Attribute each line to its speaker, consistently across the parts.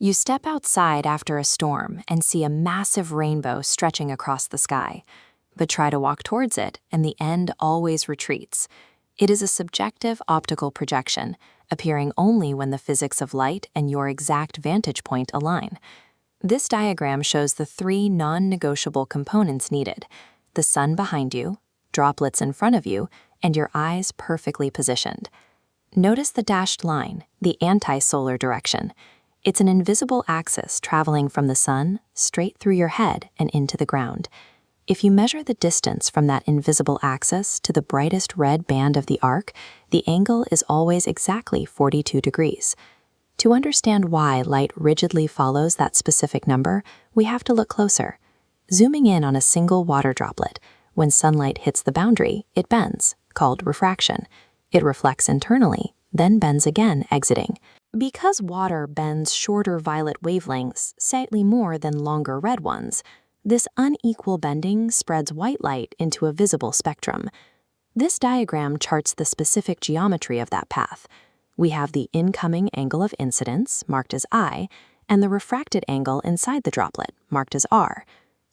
Speaker 1: You step outside after a storm and see a massive rainbow stretching across the sky, but try to walk towards it and the end always retreats. It is a subjective optical projection, appearing only when the physics of light and your exact vantage point align. This diagram shows the three non-negotiable components needed: the sun behind you, droplets in front of you, and your eyes perfectly positioned. Notice the dashed line, the anti-solar direction. It's an invisible axis traveling from the sun straight through your head and into the ground. If you measure the distance from that invisible axis to the brightest red band of the arc, the angle is always exactly 42 degrees. To understand why light rigidly follows that specific number, we have to look closer. Zooming in on a single water droplet, when sunlight hits the boundary, it bends, called refraction. It reflects internally, then bends again, exiting. Because water bends shorter violet wavelengths slightly more than longer red ones, this unequal bending spreads white light into a visible spectrum. This diagram charts the specific geometry of that path. We have the incoming angle of incidence, marked as I, and the refracted angle inside the droplet, marked as R.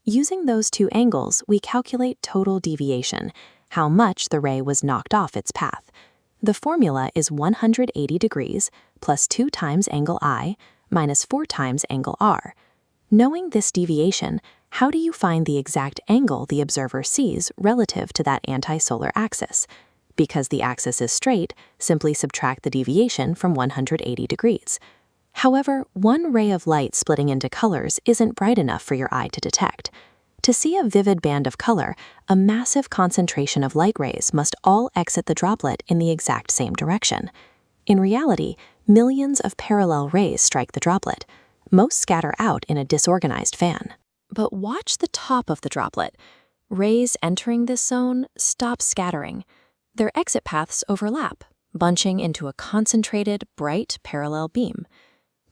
Speaker 1: Using those two angles, we calculate total deviation, how much the ray was knocked off its path. The formula is 180 degrees plus 2 times angle I minus 4 times angle R. Knowing this deviation, how do you find the exact angle the observer sees relative to that anti-solar axis? Because the axis is straight, simply subtract the deviation from 180 degrees. However, one ray of light splitting into colors isn't bright enough for your eye to detect. To see a vivid band of color, a massive concentration of light rays must all exit the droplet in the exact same direction. In reality, millions of parallel rays strike the droplet. Most scatter out in a disorganized fan. But watch the top of the droplet. Rays entering this zone stop scattering. Their exit paths overlap, bunching into a concentrated, bright parallel beam.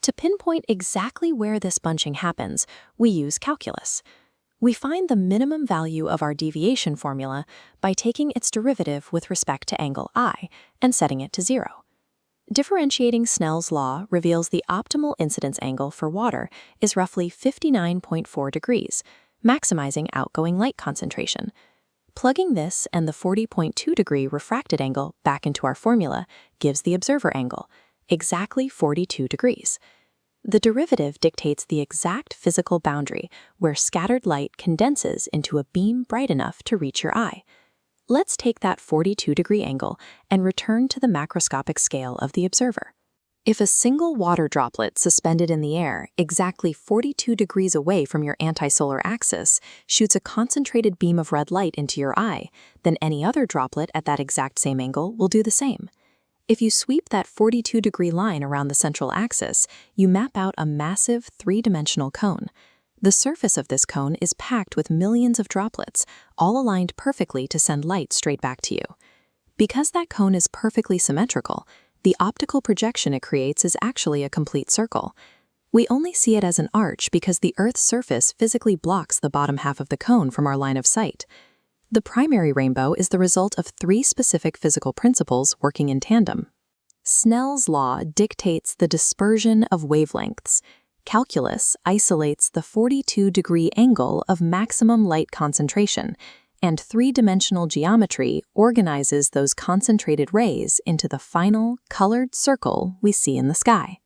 Speaker 1: To pinpoint exactly where this bunching happens, we use calculus. We find the minimum value of our deviation formula by taking its derivative with respect to angle I and setting it to 0. Differentiating Snell's law reveals the optimal incidence angle for water is roughly 59.4 degrees, maximizing outgoing light concentration. Plugging this and the 40.2 degree refracted angle back into our formula gives the observer angle, exactly 42 degrees. The derivative dictates the exact physical boundary where scattered light condenses into a beam bright enough to reach your eye. Let's take that 42-degree angle and return to the macroscopic scale of the observer. If a single water droplet suspended in the air exactly 42 degrees away from your anti-solar axis shoots a concentrated beam of red light into your eye, then any other droplet at that exact same angle will do the same. If you sweep that 42-degree line around the central axis, you map out a massive three-dimensional cone. The surface of this cone is packed with millions of droplets, all aligned perfectly to send light straight back to you. Because that cone is perfectly symmetrical, the optical projection it creates is actually a complete circle. We only see it as an arch because the Earth's surface physically blocks the bottom half of the cone from our line of sight. The primary rainbow is the result of 3 specific physical principles working in tandem. Snell's law dictates the dispersion of wavelengths. Calculus isolates the 42-degree angle of maximum light concentration, and three-dimensional geometry organizes those concentrated rays into the final, colored circle we see in the sky.